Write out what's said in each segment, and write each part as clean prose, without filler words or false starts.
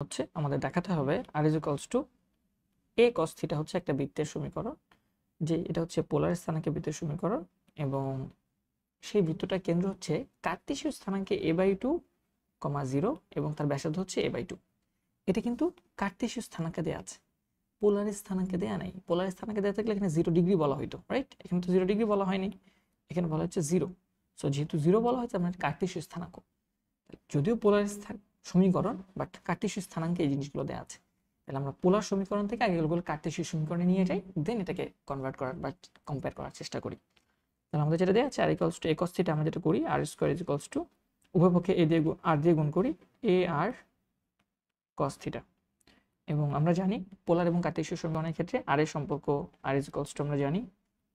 হচ্ছে আমাদের দেখাতে হবে r is equals to a cos theta হচ্ছে একটা বৃত্তের সমীকরণ, যে এটা হচ্ছে পোলার স্থানাঙ্কে বৃত্তের সমীকরণ এবং সেই বৃত্তটার কেন্দ্র হচ্ছে কার্টেসীয় স্থানাঙ্কে a/2, 0 এবং তার ব্যাসার্ধ হচ্ছে a/2। এটা কিন্তু কার্টেসীয় স্থানাঙ্কে দেয়া আছে, পোলার স্থানাঙ্কে দেয়া নাই। পোলার স্থানাঙ্কে দেয়া থাকলে এখানে 0 ডিগ্রি বলা হইতো, রাইট? এখানে তো 0 ডিগ্রি বলা হয়নি, এখানে বলা হচ্ছে 0। সো যেহেতু 0 বলা হয়েছে আমরা কার্টেসীয় স্থানাঙ্ক, যদিও পোলার সমীকরণ বাট কার্টেসীয় স্থানাঙ্কে এই জিনিসগুলো দেওয়া আছে। তাহলে আমরা পোলার সমীকরণ থেকে আগে এগুলো কার্টেসীয় সমীকরণে নিয়ে যাই, দেন এটাকে কনভার্ট করার বা কম্পেয়ার করার চেষ্টা করি। তাহলে আমাদের যেটা দেওয়া আছে r equals to a cos theta, আমরা যেটা করি r square is equals to উভয় পক্ষে a দিয়ে আর দিয়ে গুণ করি a আর cos থিটা। এবং আমরা জানি পোলার এবং কার্টেসীয় সমীকরণের ক্ষেত্রে আর এর সম্পর্ক আর ইজ ইকুয়ালস টু আমরা জানি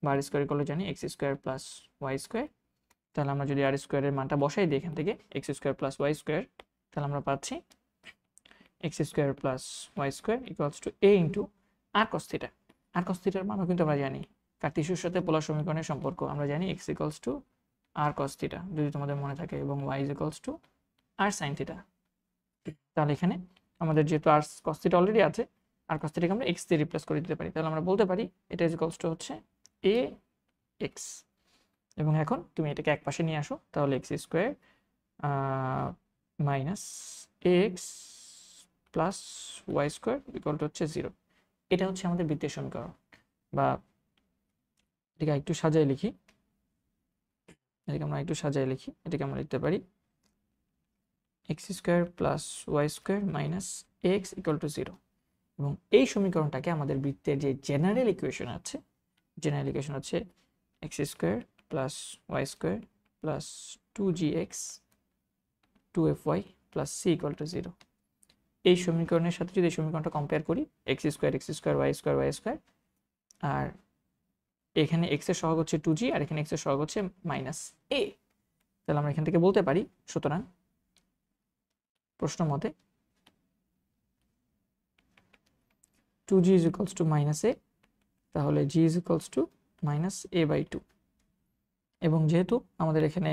বা আর স্কয়ার ইকুয়াল জানি x square plus y square. তাহলে আমরা যদি আর স্কয়ারের মানটা বসাই দিই এখান থেকে x square plus y square, তাহলে আমরা পাচ্ছি x square plus y square equals to a into R cos theta. আর cos থিটার মানও কিন্তু আমরা জানি কার্টেসীয়র সাথে পোলার সমীকরণের সম্পর্ক, আমরা জানি x equals to R cos theta যদি তোমাদের মনে থাকে, এবং y equals to R sin theta. তাহলে এখানে আমাদের যেহেতু আর cos থিটা অলরেডি আছে, আর cos থিটাকে আমরা x দিয়ে রিপ্লেস করে দিতে পারি। তাহলে আমরা বলতে পারি এটা ইকুয়ালস টু হচ্ছে a x। এবং এখন তুমি এটাকে এক পাশে নিয়ে আসো, তাহলে x square minus ax plus y square equal to হচ্ছে 0। এটা হচ্ছে আমাদের বৃত্তের সমীকরণ। বা এটাকে একটু সাজায় লিখি, এটাকে আমরা লিখতে পারি x square plus y square minus ax equal to 0। এবং এই সমীকরণটাকে আমাদের বৃত্তের যে জেনারেল ইকুয়েশন আছে, জেনারেল ইকুয়েশন হচ্ছে x square plus y square plus 2gx 2fy plus c equal to 0। এই সমীকরণের সাথে যদি এই সমীকরণটা কম্পেয়ার করি x স্কোয়ার ওয়াই স্কোয়ার, আর এখানে x এর সহগ হচ্ছে 2g আর এখানে x এর সহগ হচ্ছে মাইনাস a। তাহলে আমরা এখান থেকে বলতে পারি, সুতরাং প্রশ্ন মতে 2g is equals two minus a, তাহলে g is equals two minus a/2। এবং যেহেতু আমাদের এখানে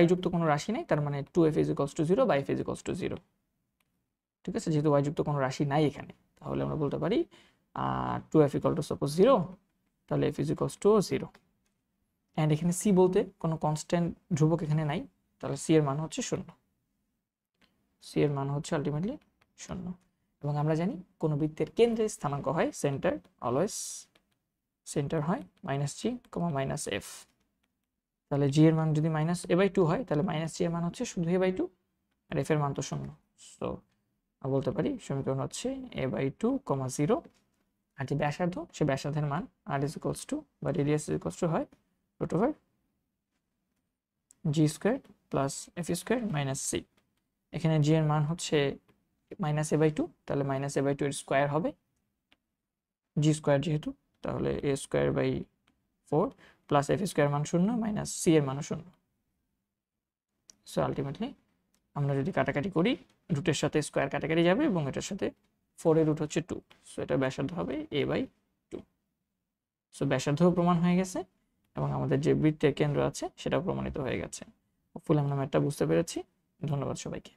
y যুক্ত কোনো রাশি নেই, তার মানে 2f ইজ ইকুয়ালস টু 0 বা f ইজ ইকুয়ালস টু 0। ঠিক আছে, যেহেতু y যুক্ত কোনো রাশি নাই এখানে, তাহলে আমরা বলতে পারি 2f ইকুয়াল টু সাপোজ 0, তাহলে f is equals two 0। And এখানে c বলতে কোনো কনস্ট্যান্ট ধ্রুবক এখানে নাই, তাহলে c এর মান হচ্ছে 0। c এর মান হচ্ছে আলটিমেটলি 0। এবং আমরা জানি কোনো বৃত্তের কেন্দ্রে স্থানাঙ্ক হয় সেন্টার, অলওয়েজ সেন্টার হয় -g, -f। তাহলে g এর মান যদি -a/2 হয়, তাহলে -g এর মান হচ্ছে শুধু a/2 আর f এর মান তো 0। সো আমরা বলতে পারি সমীকরণ হচ্ছে a/2, 0। আর যে ব্যাসার্ধ, সে ব্যাসার্ধের মান r ইজ ইকুয়ালস টু বা রেডিয়াস ইজ ইকুয়ালস টু হয় √g square plus f square minus c। এখানে g এর মান হচ্ছে -a/2, তাহলে -a/2 এর স্কয়ার হবে g স্কয়ার যেহেতু, তাহলে a square by 4 plus f square মান 0 মাইনাস c এর মানও 0। সো আলটিমেটলি আমরা যদি কাটাকাটি করি, রুটের সাথে স্কয়ার কাটাকাটি যাবে এবং এটার সাথে 4 এর রুট হচ্ছে 2, সো এটা ব্যাসার্ধ হবে a/2। সো ব্যাসার্ধও প্রমাণ হয়ে গেছে এবং আমাদের যে বৃত্তের কেন্দ্র আছে সেটাও প্রমাণিত হয়ে গেছে। হোপফুলি আমরা ম্যাথটা বুঝতে পেরেছি। ধন্যবাদ সবাইকে।